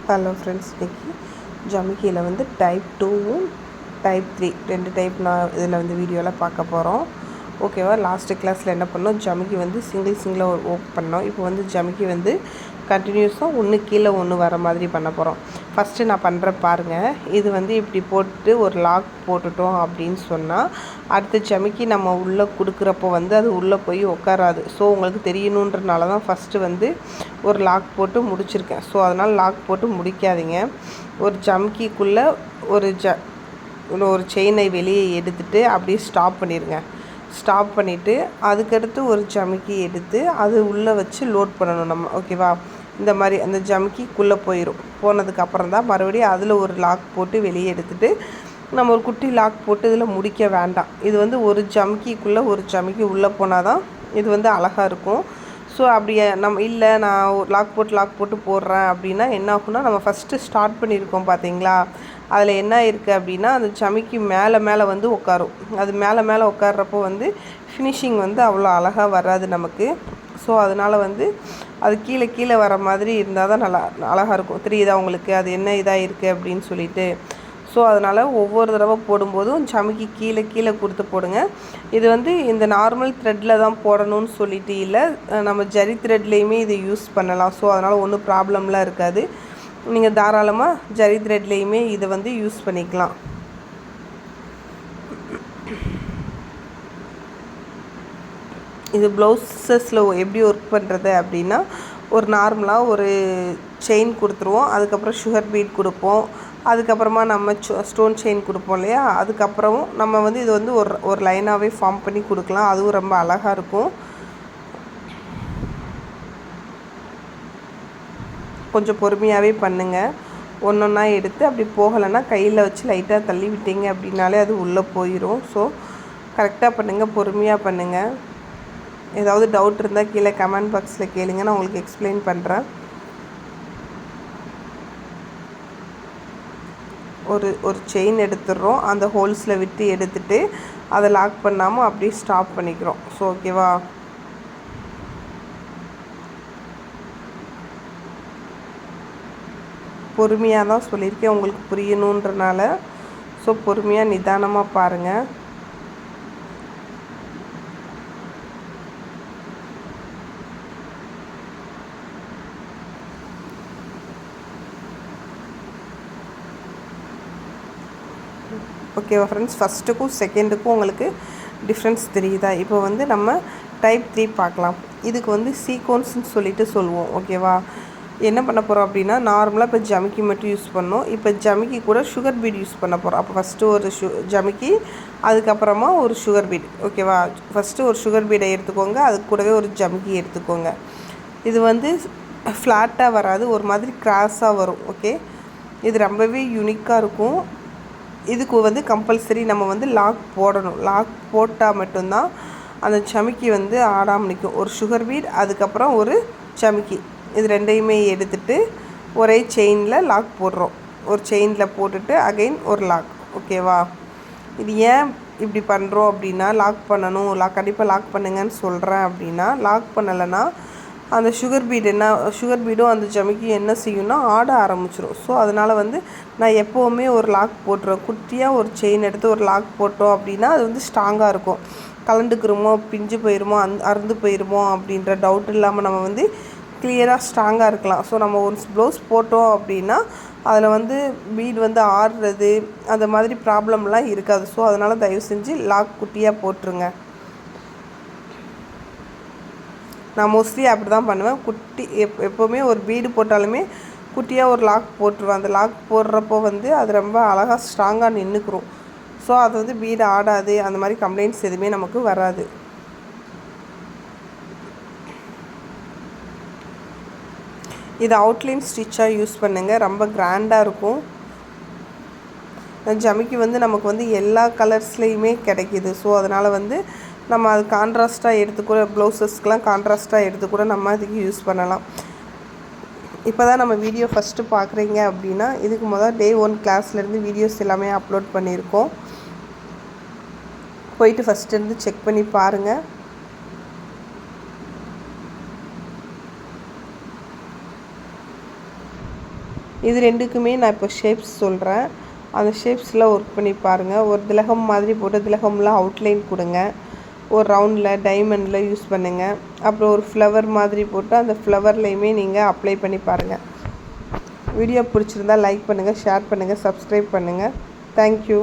Hello friends, இன்றைக்கி ஜமிக்கியில் வந்து type 2வும் type 3 2 type நான் இதில் வந்து வீடியோவில் பார்க்க போகிறோம். ஓகேவா? லாஸ்ட்டு கிளாஸில் என்ன பண்ணோம், ஜமிக்கி வந்து சிங்கிளாக ஓப் பண்ணோம். இப்போ வந்து ஜமிக்கி வந்து கண்டினியூஸாக ஒன்று கீழே ஒன்று வர மாதிரி பண்ண போகிறோம். ஃபஸ்ட்டு நான் பண்ணுற பாருங்கள். இது வந்து இப்படி போட்டு ஒரு லாக் போட்டுட்டோம் அப்படின்னு சொன்னால் அடுத்த ஜமிக்கி நம்ம உள்ளே கொடுக்குறப்போ வந்து அது உள்ளே போய் உட்காராது. ஸோ உங்களுக்கு தெரியணுன்றனால தான் ஃபஸ்ட்டு வந்து ஒரு லாக் போட்டு முடிச்சிருக்கேன். ஸோ அதனால் லாக் போட்டு முடிக்காதீங்க. ஒரு ஜமிக்கிக்குள்ளே ஒரு செயினை வெளியே எடுத்துகிட்டு அப்படியே ஸ்டாப் பண்ணிடுங்க. ஸ்டாப் பண்ணிவிட்டு அதுக்கடுத்து ஒரு ஜமிக்கி எடுத்து அது உள்ளே வச்சு லோட் பண்ணணும் நம்ம. ஓகேவா? இந்த மாதிரி அந்த ஜமிக்கிக்குள்ளே போனதுக்கப்புறம் தான் மறுபடியும் அதில் ஒரு லாக் போட்டு வெளியே எடுத்துகிட்டு நம்ம ஒரு குட்டி லாக் போட்டு இதில் முடிக்க வேண்டாம். இது வந்து ஒரு ஜமிக்கிக்குள்ளே ஒரு ஜமிக்கி உள்ளே போனால் தான் இது வந்து அழகாக இருக்கும். ஸோ அப்படியே நம்ம இல்லை நான் லாக் போட்டு போடுறேன் அப்படின்னா என்ன ஆகும்னா, நம்ம ஃபஸ்ட்டு ஸ்டார்ட் பண்ணியிருக்கோம் பார்த்தீங்களா, அதில் என்ன இருக்குது அப்படின்னா அந்த ஜமிக்கி மேலே வந்து உட்காரும். அது மேலே உட்கார்றப்போ வந்து ஃபினிஷிங் வந்து அவ்வளோ அழகாக வராது நமக்கு. ஸோ அதனால் வந்து அது கீழே வர மாதிரி இருந்தால் தான் நல்லா அழகாக இருக்கும். தெரியுதா உங்களுக்கு அது என்ன இதாக இருக்குது அப்படின்னு சொல்லிட்டு? ஸோ அதனால் ஒவ்வொரு தடவை போடும்போதும் ஜமிக்கி கீழே கொடுத்து போடுங்க. இது வந்து இந்த நார்மல் த்ரெட்டில் தான் போடணும்னு சொல்லிட்டு இல்லை, நம்ம ஜரி த்ரெட்லேயுமே இதை யூஸ் பண்ணலாம். ஸோ அதனால் ஒன்றும் ப்ராப்ளம்லாம் இருக்காது. நீங்கள் தாராளமாக ஜரி த்ரெட்லேயுமே இதை வந்து யூஸ் பண்ணிக்கலாம். இது ப்ளவுஸஸில் எப்படி ஒர்க் பண்ணுறது அப்படின்னா, ஒரு நார்மலாக ஒரு செயின் கொடுத்துருவோம். அதுக்கப்புறம் சுகர் பீட் கொடுப்போம். அதுக்கப்புறமா நம்ம ஸ்டோன் செயின் கொடுப்போம் இல்லையா? அதுக்கப்புறம் நம்ம வந்து இது வந்து ஒரு லைனாகவே ஃபார்ம் பண்ணி கொடுக்கலாம். அதுவும் ரொம்ப அழகாக இருக்கும். கொஞ்சம் பொறுமையாகவே பண்ணுங்கள். ஒன்றா எடுத்து அப்படி போகலைன்னா கையில் வச்சு லைட்டாக தள்ளி விட்டீங்க அப்படின்னாலே அது உள்ளே போயிடும். ஸோ கரெக்டாக பண்ணுங்கள், பொறுமையாக பண்ணுங்கள். ஏதாவது டவுட் இருந்தால் கீழே கமெண்ட் பாக்ஸில் கேளுங்க, நான் உங்களுக்கு எக்ஸ்பிளைன் பண்ணுறேன். ஒரு செயின் எடுத்துடுறோம், அந்த ஹோல்ஸில் விட்டு எடுத்துகிட்டு அதை லாக் பண்ணாமல் அப்படியே ஸ்டாப் பண்ணிக்கிறோம். ஸோ ஓகேவா? பொறுமையாக தான் சொல்லியிருக்கேன் உங்களுக்கு புரியணுன்றனால. ஸோ பொறுமையாக நிதானமாக பாருங்கள். ஓகேவா ஃப்ரெண்ட்ஸ்? ஃபஸ்ட்டுக்கும் செகண்டுக்கும் உங்களுக்கு டிஃப்ரென்ஸ் தெரியுதா? இப்போ வந்து நம்ம டைப் 3 பார்க்கலாம். இதுக்கு வந்து சீக்வன்ஸ்ன்னு சொல்லிட்டு சொல்லுவோம். ஓகேவா? என்ன பண்ண போகிறோம் அப்படின்னா, நார்மலாக இப்போ ஜமிக்கி மட்டும் யூஸ் பண்ணோம். இப்போ ஜமிக்கி கூட சுகர் பீட் யூஸ் பண்ண போகிறோம். அப்போ ஃபஸ்ட்டு ஒரு ஜமிக்கி, அதுக்கப்புறமா ஒரு சுகர் பீட். ஓகேவா? ஃபஸ்ட்டு ஒரு சுகர் பீடை எடுத்துக்கோங்க, அது கூடவே ஒரு ஜமிக்கி எடுத்துக்கோங்க. இது வந்து ஃப்ளாட்டாக வராது, ஒரு மாதிரி கிராஸாக வரும். ஓகே, இது ரொம்பவே யூனிக்காக இருக்கும். இதுக்கு வந்து கம்பல்சரி நம்ம வந்து லாக் போடணும். லாக் போட்டால் மட்டும்தான் அந்த ஜமிக்கி வந்து ஆடாமல் நிற்கும். ஒரு சுகர் பீட், அதுக்கப்புறம் ஒரு ஜமிக்கி, இது ரெண்டையுமே எடுத்துகிட்டு ஒரே செயினில் லாக் போடுறோம். ஒரு செயினில் போட்டுட்டு அகைன் ஒரு லாக். ஓகேவா? இது ஏன் இப்படி பண்ணுறோம் அப்படின்னா, லாக் பண்ணணும், கண்டிப்பாக லாக் பண்ணுங்கன்னு சொல்கிறேன் அப்படின்னா, லாக் பண்ணலைன்னா அந்த சுகர் பீடும் அந்த ஜமிக்கியும் என்ன செய்யும்னா ஆட ஆரம்பிச்சிடும். ஸோ அதனால் வந்து நான் எப்போவுமே ஒரு லாக் போட்டுருவேன். குட்டியாக ஒரு செயின் எடுத்து ஒரு லாக் போட்டோம் அப்படின்னா அது வந்து ஸ்ட்ராங்காக இருக்கும். கலண்டுக்குருமோ, பிஞ்சு போயிடுமோ, அறுந்து போயிடுமோ அப்படின்ற டவுட் இல்லாமல் நம்ம வந்து கிளியராக ஸ்ட்ராங்காக இருக்கலாம். ஸோ நம்ம ஒரு ப்ளவுஸ் போட்டோம் அப்படின்னா அதில் வந்து பீட் வந்து ஆடுறது அந்த மாதிரி ப்ராப்ளம்லாம் இருக்காது. ஸோ அதனால் தயவு செஞ்சு லாக் குட்டியாக போட்டுருங்க. நான் மோஸ்ட்லி அப்படி தான் பண்ணுவேன். எப்போவுமே ஒரு பீடு போட்டாலுமே குட்டியாக ஒரு லாக் போட்டுருவேன். அந்த லாக் போடுறப்போ வந்து அது ரொம்ப அழகாக ஸ்ட்ராங்காக நின்றுக்கிறோம். ஸோ அது வந்து பீடு ஆடாது, அந்த மாதிரி கம்ப்ளைண்ட்ஸ் எதுவுமே நமக்கு வராது. இது அவுட்லைன் ஸ்டிச்சாக யூஸ் பண்ணுங்கள், ரொம்ப கிராண்டாக இருக்கும். ஜமிக்கி வந்து நமக்கு வந்து எல்லா கலர்ஸ்லேயுமே கிடைக்கிது. ஸோ அதனால் வந்து நம்ம அது கான்ட்ராஸ்ட்டாக எடுத்துக்கூட ப்ளவுஸஸ்க்கெலாம் கான்ட்ராஸ்ட்டாக எடுத்துக்கூட நம்ம அதுக்கு யூஸ் பண்ணலாம். இப்போ தான் நம்ம வீடியோ ஃபஸ்ட்டு பார்க்குறீங்க அப்படின்னா, இதுக்கு டே 1 கிளாஸ்லேருந்து வீடியோஸ் எல்லாமே அப்லோட் பண்ணியிருக்கோம். போயிட்டு ஃபஸ்ட்டு செக் பண்ணி பாருங்கள். இது ரெண்டுக்குமே நான் இப்போ ஷேப்ஸ் சொல்கிறேன். அந்த ஷேப்ஸில் ஒர்க் பண்ணி பாருங்கள். ஒரு திலகம் மாதிரி போட்டு திலகம்லாம் அவுட்லைன் கொடுங்க. ஒரு ரவுண்டில் டைமண்டில் யூஸ் பண்ணுங்கள். அப்புறம் ஒரு ஃப்ளவர் மாதிரி போட்டு அந்த ஃப்ளவர்லேயுமே நீங்கள் அப்ளை பண்ணி பாருங்கள். வீடியோ பிடிச்சிருந்தால் லைக் பண்ணுங்கள், ஷேர் பண்ணுங்கள், சப்ஸ்கிரைப் பண்ணுங்கள். தேங்க்யூ.